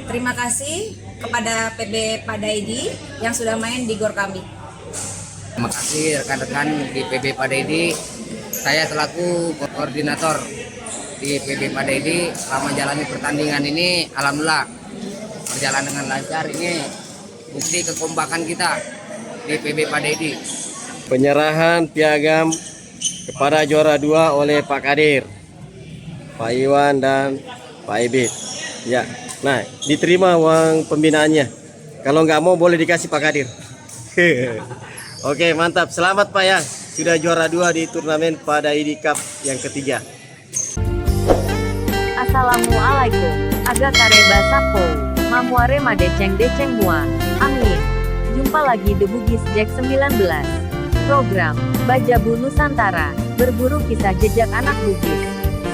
Terima kasih kepada PB Padaidi yang sudah main di GOR kami. Terima kasih rekan-rekan di PB Padaidi. Saya selaku koordinator di PB Padaidi selama jalani pertandingan ini, alhamdulillah berjalan dengan lancar. Ini bukti kekompakan kita di PB Padaidi. Penyerahan piagam kepada juara 2 oleh Pak Kadir, Pak Iwan dan Pak Ebit. Ya, nah diterima uang pembinaannya. Kalau nggak mau boleh dikasih Pak Kadir. Oke, mantap. Selamat Pak ya, sudah juara 2 di turnamen Padaidi Cup yang ketiga. Assalamualaikum. Aga kareba sapo. Mamuare madeceng-deceng mua. Amin. Jumpa lagi The Bugis Jack 19. Program Bajabu Nusantara. Berburu kisah jejak anak Bugis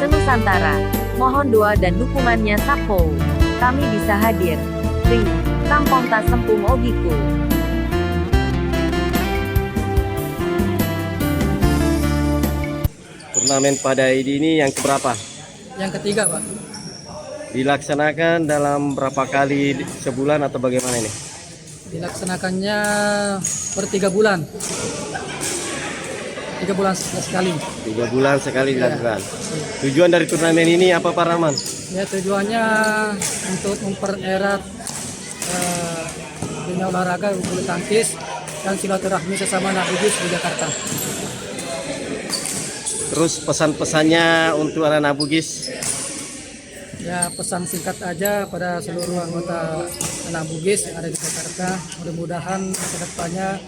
Senusantara. Mohon doa dan dukungannya sapo. Kami bisa hadir. Ring. Kampong Tas Sempung Ogiku. Turnamen Padaidi ini yang keberapa? Yang ketiga, Pak. Dilaksanakan dalam berapa kali sebulan atau bagaimana ini? Dilaksanakannya per 3 bulan. 3 bulan sekali. 3 bulan sekali dilakukan. Tujuan dari turnamen ini apa Pak Rahman? Ya, tujuannya untuk mempererat dunia olahraga bulu tangkis dan silaturahmi sesama anak Bugis di Jakarta. Terus pesan-pesannya untuk anak Bugis? Ya, pesan singkat aja pada seluruh anggota anak Bugis yang ada di Jakarta. Mudah-mudahan ke depannya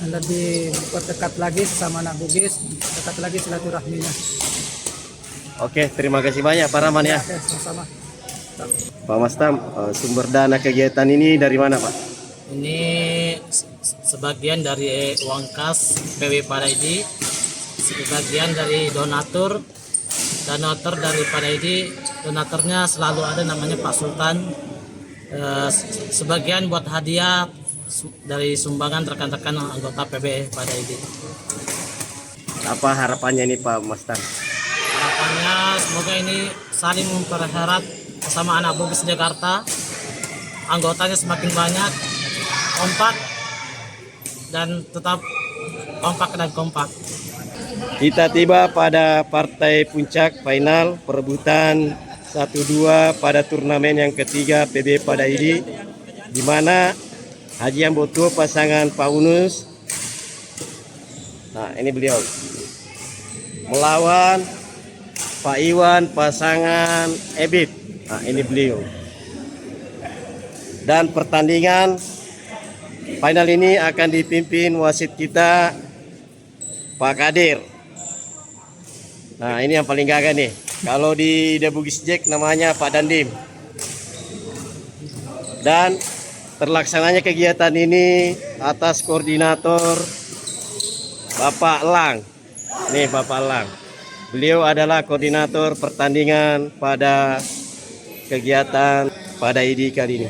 lebih berdekat lagi sama anak Bugis, dekat lagi silaturahminya. Oke, terima kasih banyak Pak Rahman ya. Oke, sama-sama. Pak Mastam, sumber dana kegiatan ini dari mana Pak? Ini sebagian dari uang kas PW Padaidi, sebagian dari donatur dari Padaidi. Donaturnya selalu ada, namanya Pak Sultan. Sebagian buat hadiah dari sumbangan rekan-rekan anggota PB Padaidi. Apa harapannya nih Pak Mastam? Harapannya semoga ini saling mempererat bersama anak Bugis Jakarta. Anggotanya semakin banyak, kompak dan tetap kompak. Kita tiba pada partai puncak final perebutan 1-2 pada turnamen yang ketiga PB Padaidi, di mana Haji Amboto pasangan Pak Unus, nah ini beliau, melawan Pak Iwan pasangan Ebit, nah ini beliau. Dan pertandingan final ini akan dipimpin wasit kita Pak Kadir. Nah ini yang paling gagah nih. Kalau di The Bugis Jack namanya Pak Dandim. Dan terlaksananya kegiatan ini atas koordinator Bapak Lang. Nih Bapak Lang. Beliau adalah koordinator pertandingan pada kegiatan Padaidi kali ini.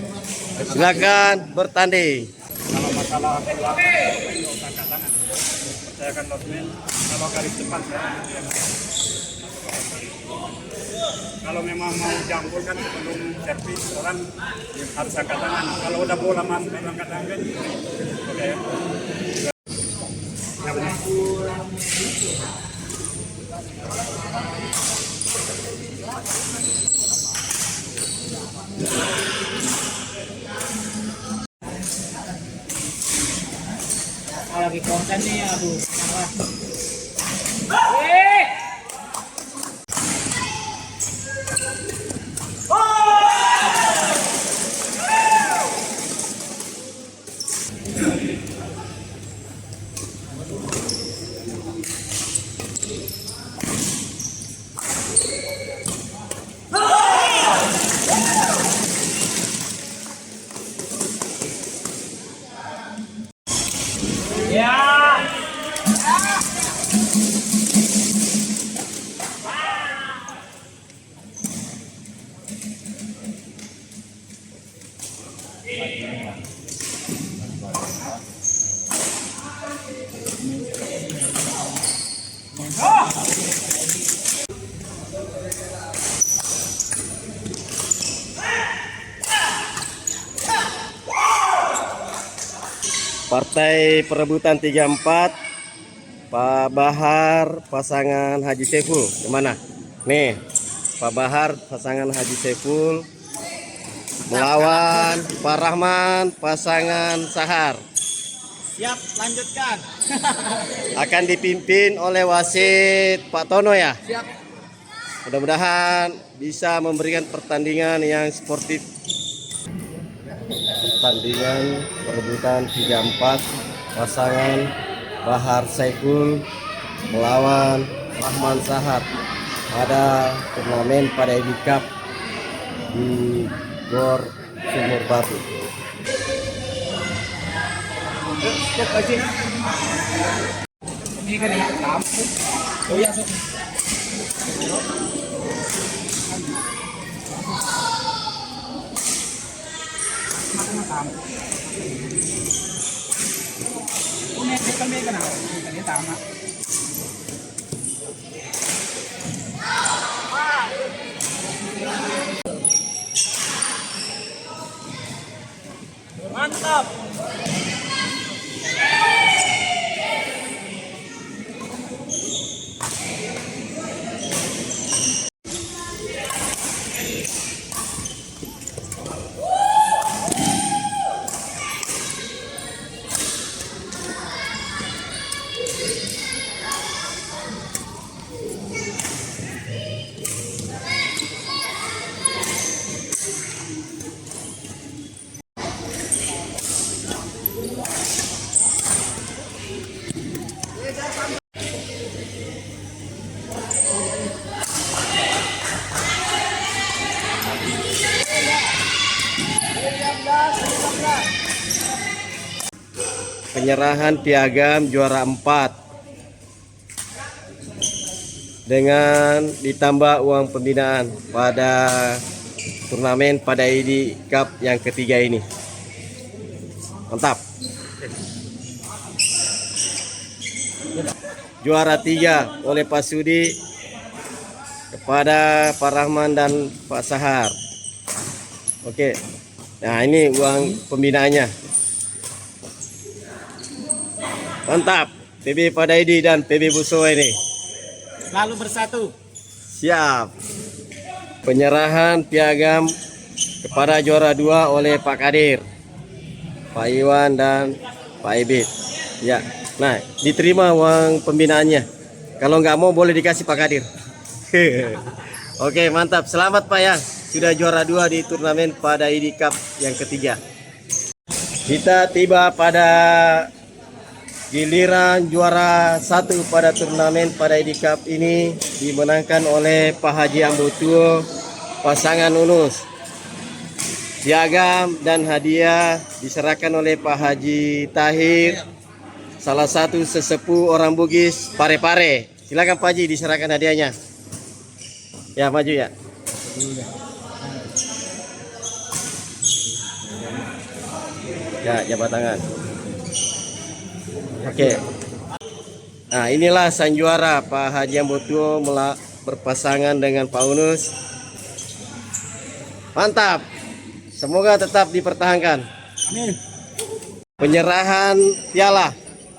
Silakan bertanding. Kalau masalah peluang percayakan losmen, kalau garis depan kalau memang mau jambul kan sebelum servis orang harus angkat tangan. Kalau udah bola masuk dan angkat tangan, oke ya. Lagi konten nih, aduh. Partai perebutan 34, Pak Bahar pasangan Haji Saiful. Kemana? Nih, Pak Bahar pasangan Haji Saiful melawan Pak Rahman pasangan Sahar. Siap, lanjutkan. Akan dipimpin oleh wasit Pak Tono ya. Siap. Mudah-mudahan bisa memberikan pertandingan yang sportif. Pertandingan perebutan 34 pasangan Bahar Saiful melawan Rahman Sahar pada turnamen pada ID Cup di Gor Sumur Batu. Mantap. Penyerahan piagam juara 4 dengan ditambah uang pembinaan pada turnamen pada ID Cup yang ketiga ini. Mantap. Juara 3 oleh Pak Sudi kepada Pak Rahman dan Pak Sahar. Oke. Nah, ini uang pembinaannya. Mantap, PB Padaidi dan PB Buso ini. Selalu bersatu. Siap. Penyerahan piagam kepada juara 2 oleh Pak Kadir, Pak Iwan dan Pak Ibit. Ya, nah diterima uang pembinaannya. Kalau nggak mau boleh dikasih Pak Kadir. Oke, mantap. Selamat Pak ya, sudah juara 2 di turnamen pada ID Cup yang ketiga. Kita tiba pada giliran juara 1 pada turnamen pada ID Cup ini dimenangkan oleh Pak Haji Ambotuo pasangan Unus. Piagam dan hadiah diserahkan oleh Pak Haji Tahir, salah satu sesepuh orang Bugis Pare-Pare. Silakan Pak Haji diserahkan hadiahnya. Ya, maju ya. Ya, jabat tangan. Oke. Nah, inilah sang juara Pak Haji Ambotuo berpasangan dengan Pak Unus. Mantap. Semoga tetap dipertahankan. Amin. Penyerahan piala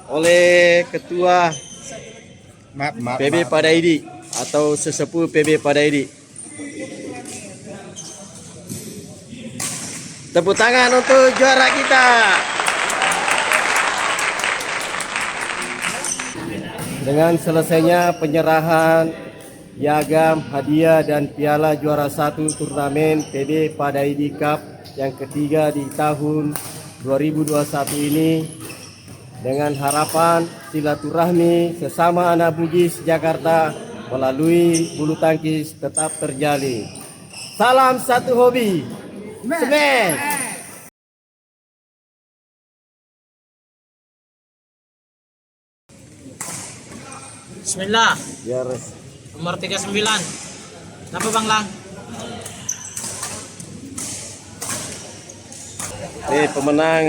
oleh Ketua PB Padaidi atau sesepuh PB Padaidi. Tepuk tangan untuk juara kita. Dengan selesainya penyerahan piagam, hadiah dan piala juara 1 turnamen PB Padaidi Cup yang ketiga di tahun 2021 ini, dengan harapan silaturahmi sesama anak Bugis Jakarta melalui bulu tangkis tetap terjalin. Salam satu hobi. Smash. Bismillah. Ya, Res. Nomor 39. Kenapa Bang Lang? Pemenang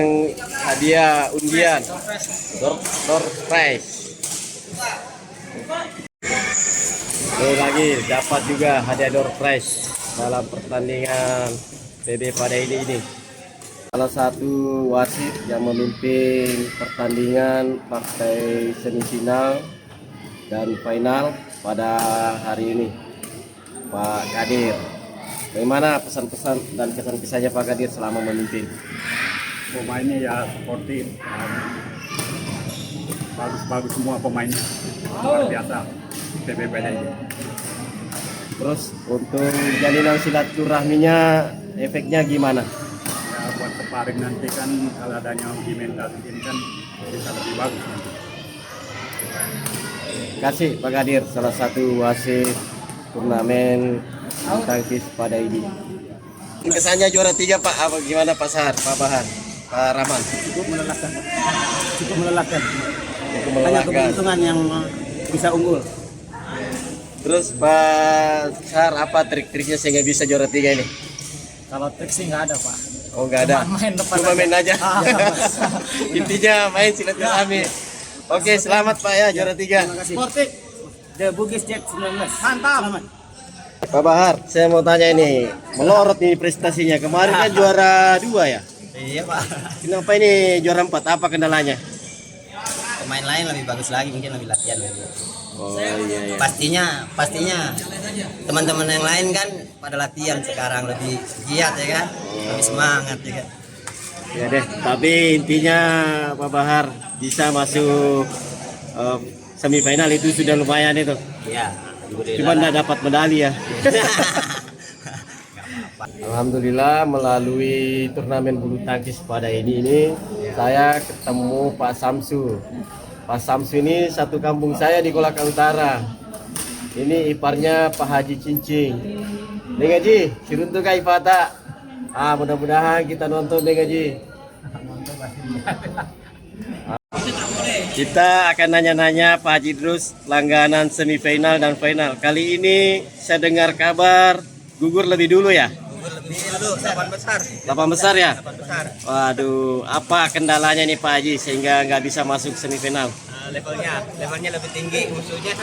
hadiah undian door prize. Lagi dapat juga hadiah door prize dalam pertandingan PB Padaidi ini. Salah satu wasit yang memimpin pertandingan partai semifinal dan final pada hari ini, Pak Kadir. Bagaimana pesan-pesan dan kesan-kesannya Pak Kadir selama memimpin? Pemainnya ya sportif, bagus-bagus semua pemainnya, luar biasa PB PDID. Terus untuk jalinan silaturahminya efeknya gimana? Ya buat sparring nanti kan kalau adanya uji mental ini kan bisa lebih bagus nanti. Kasih Pak Kadir, salah satu wasit turnamen bulu tangkis pada ini. Kesannya juara 3 Pak, apa gimana Pak Sahar, Pak Bahar, Pak Rahman? Cukup melelahkan. Cukup melelahkan. Cukup Hanya melelahkan. keberuntungan yang bisa unggul. Terus Pak Sahar, apa trik-triknya sehingga bisa juara 3 ini? Kalau trik sih nggak ada, Pak. Oh nggak ada, Cuma main depan cuma aja. main aja. Intinya main silaturahmi. Oke, selamat Pak ya juara 3. Sportik. The Bugis Jack 19. Mantap. Selamat. Pak Bahar, saya mau tanya ini, melorot nih prestasinya. Kemarin kan juara 2 ya? Iya Pak, Kenapa ini juara 4? Apa kendalanya? pemain lain lebih bagus lagi, mungkin lebih latihan lagi. Oh iya. Pastinya teman-teman yang lain kan pada latihan sekarang lebih giat ya kan, lebih semangat ya kan. Ya deh, tapi intinya Pak Bahar bisa masuk semifinal itu sudah lumayan itu. Iya. Cuma nggak dapat medali ya. Alhamdulillah melalui turnamen bulu tangkis pada ini saya ketemu Pak Samsu. Pak Samsu ini satu kampung saya di Kolaka Utara. Ini iparnya Pak Haji Cincing. Neng Haji, siruntuk kai Fata. Mudah-mudahan kita nonton Neng Haji. Kita akan nanya-nanya Pak Haji terus langganan semifinal dan final. Kali ini saya dengar kabar gugur lebih dulu ya? Lebih dulu 8 besar. 8 besar ya? 8 besar. Waduh, apa kendalanya nih Pak Haji sehingga nggak bisa masuk semifinal? Levelnya lebih tinggi musuhnya.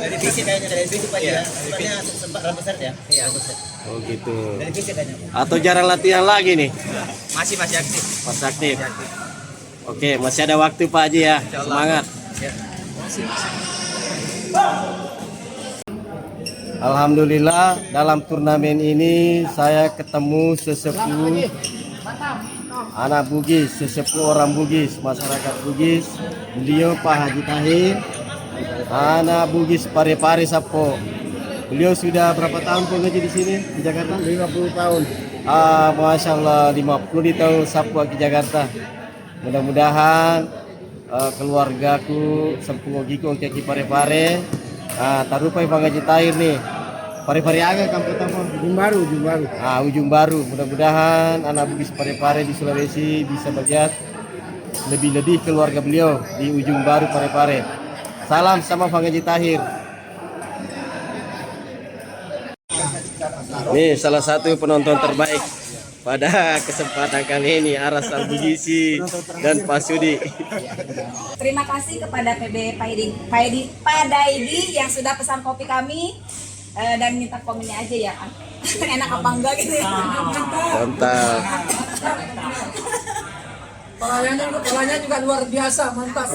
Dari fisik kayaknya, dari fisik Pak ya. Levelnya sempat 8 besar ya? Iya, besar. Oh gitu. Dari fisik kayaknya. Atau jarang latihan lagi nih? Masih aktif. Pas aktif. Oke, masih ada waktu Pak Haji ya. Semangat. Alhamdulillah dalam turnamen ini saya ketemu sesepuh anak Bugis, sesepuh orang Bugis, masyarakat Bugis. Beliau Pak Haji Tahir, anak Bugis Parepare Sapo. Beliau sudah berapa tahun mengaji di sini di Jakarta? 50 tahun. Masya Allah 50 di tahun Sapo di Jakarta. Mudah-mudahan keluargaku sempuh giku untuk Parepare. Tarupai Pak Haji Tahir nih. Parepare aga kampung apa? Ujung Baru. Ujung Baru. Mudah-mudahan anak Bugis Parepare di Sulawesi bisa melihat lebih-lebih keluarga beliau di Ujung Baru Parepare. Salam sama Pak Haji Tahir. Nih salah satu penonton terbaik pada kesempatan kali ini Aras Al-Bugisi dan Pak Sudi. Terima kasih kepada PB Padaidi yang sudah pesan kopi kami dan minta komennya aja ya. Enak apa enggak gitu ya. Mantap. Pelayannya juga luar biasa, mantap.